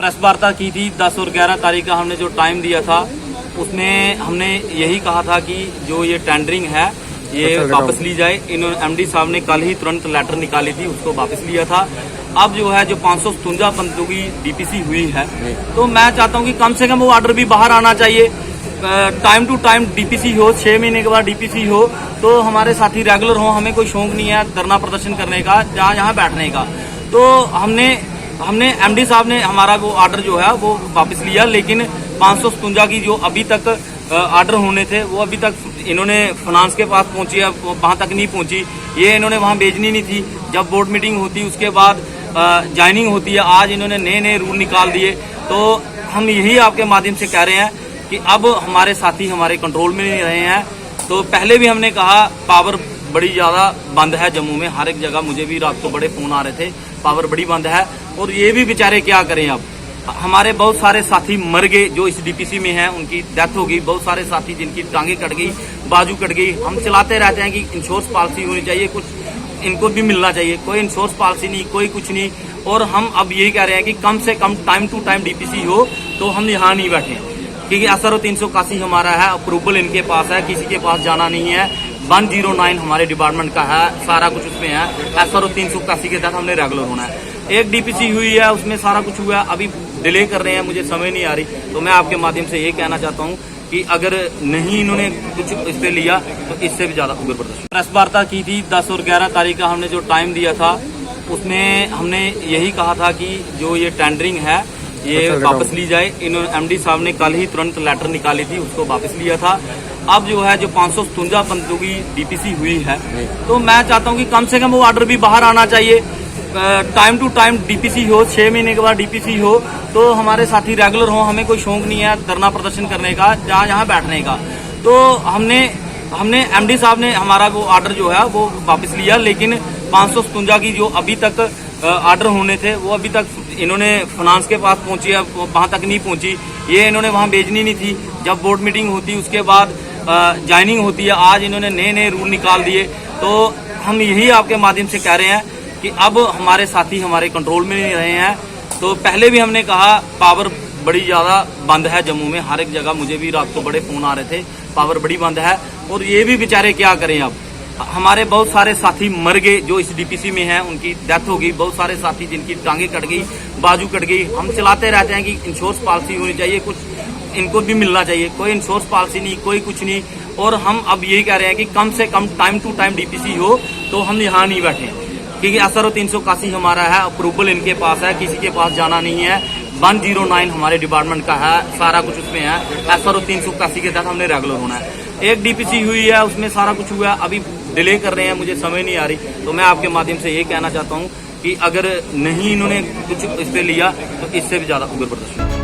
Press वार्ता की थी 10 और 11 तारीख का हमने जो टाइम दिया था उसमें हमने यही कहा था कि जो ये टेंडरिंग है ये वापस ली जाए। इन्होंने एमडी साहब ने कल ही तुरंत लेटर निकाली थी, उसको वापस लिया था। अब जो है जो 557 बंदों की डीपीसी हुई है तो मैं चाहता हूं कि कम से कम वो ऑर्डर भी बाहर आना चाहिए। टाइम टू टाइम डीपीसी हो, 6 महीने के बाद डीपीसी हो तो हमारे साथी रेगुलर हो। हमें कोई शौक नहीं है धरना प्रदर्शन करने का, जहाँ यहाँ बैठने का। तो हमने एमडी साहब ने हमारा वो ऑर्डर जो है वो वापस लिया, लेकिन 557 की जो अभी तक ऑर्डर होने थे वो अभी तक इन्होंने फाइनेंस के पास पहुंची है, वहां तक नहीं पहुंची। ये इन्होंने वहां भेजनी नहीं थी। जब बोर्ड मीटिंग होती उसके बाद ज्वाइनिंग होती है। आज इन्होंने नए नए रूल निकाल दिए। तो हम यही आपके माध्यम से कह रहे हैं कि अब हमारे साथी हमारे कंट्रोल में नहीं रहे हैं। तो पहले भी हमने कहा पावर बड़ी ज्यादा बंद है जम्मू में, हर एक जगह। मुझे भी रात को बड़े फोन आ रहे थे, पावर बड़ी बंद है। और ये भी बेचारे क्या करें। अब हमारे बहुत सारे साथी मर गए जो इस डीपीसी में हैं, उनकी डेथ हो गई। बहुत सारे साथी जिनकी टांगे कट गई, बाजू कट गई। हम चलाते रहते हैं कि इंश्योरेंस पॉलिसी होनी चाहिए, कुछ इनको भी मिलना चाहिए। कोई इंश्योरेंस पॉलिसी नहीं, कोई कुछ नहीं। और हम अब यही कह रहे हैं कि कम से कम टाइम टू टाइम डीपीसी हो तो हम यहाँ नहीं बैठे, क्योंकि SRO 381 हमारा है, अप्रूवल इनके पास है, किसी के पास जाना नहीं है। 109 हमारे डिपार्टमेंट का है, सारा कुछ उसमें है। SRO 381 के तहत हमने रेगुलर होना है। एक डीपीसी हुई है, उसमें सारा कुछ हुआ है। अभी डिले कर रहे हैं, मुझे समझ नहीं आ रही। तो मैं आपके माध्यम से ये कहना चाहता हूँ कि अगर नहीं इन्होंने कुछ इस पे लिया तो इससे भी ज्यादा उग्र प्रदर्शन। प्रेस वार्ता की थी 10 और 11 तारीख का हमने जो टाइम दिया था उसमें हमने यही कहा था कि जो ये टेंडरिंग है ये वापस ली जाए। इन्होंने एमडी साहब ने कल ही तुरंत लेटर निकाली थी, उसको वापस लिया था। अब जो है जो 557 बंदों की डीपीसी हुई है तो मैं चाहता हूं कि कम से कम वो ऑर्डर भी बाहर आना चाहिए। टाइम टू टाइम डीपीसी हो, 6 महीने के बाद डीपीसी हो तो हमारे साथी रेगुलर हो। हमें कोई शौक नहीं है धरना प्रदर्शन करने का, जहाँ यहाँ बैठने का। तो हमने एमडी साहब ने हमारा वो ऑर्डर जो है वो वापस लिया, लेकिन 557 की जो अभी तक ऑर्डर होने थे वो अभी तक इन्होंने फाइनेंस के पास पहुंची है, वहां तक नहीं पहुंची। ये इन्होंने वहां भेजनी नहीं थी। जब बोर्ड मीटिंग होती उसके बाद ज्वाइनिंग होती है। आज इन्होंने नए नए रूल निकाल दिए। तो हम यही आपके माध्यम से कह रहे हैं कि अब हमारे साथी हमारे कंट्रोल में नहीं रहे हैं। तो पहले भी हमने कहा पावर बड़ी ज्यादा बंद है जम्मू में, हर एक जगह। मुझे भी रात को बड़े फोन आ रहे थे, पावर बड़ी बंद है। और ये भी बेचारे क्या करें। अब हमारे बहुत सारे साथी मर गए जो इस डीपीसी में हैं, उनकी डेथ हो गई। बहुत सारे साथी जिनकी टांगे कट गई, बाजू कट गई। हम चलाते रहते हैं कि इंश्योरेंस पॉलिसी होनी चाहिए, कुछ इनको भी मिलना चाहिए। कोई इंश्योरेंस पॉलिसी नहीं, कोई कुछ नहीं। और हम अब यही कह रहे हैं कि कम से कम टाइम टू टाइम डीपीसी हो तो हम यहाँ नहीं बैठे, क्योंकि SRO 381 हमारा है, अप्रूवल इनके पास है, किसी के पास जाना नहीं है। 109 हमारे डिपार्टमेंट का है, सारा कुछ उसमें है। SRO 381 के तहत हमने रेगुलर होना है। एक डीपीसी हुई है, उसमें सारा कुछ हुआ है। अभी डिले कर रहे हैं, मुझे समझ नहीं आ रही। तो मैं आपके माध्यम से ये कहना चाहता हूँ कि अगर नहीं इन्होंने कुछ इस पे लिया तो इससे भी ज्यादा उग्र प्रदर्शन।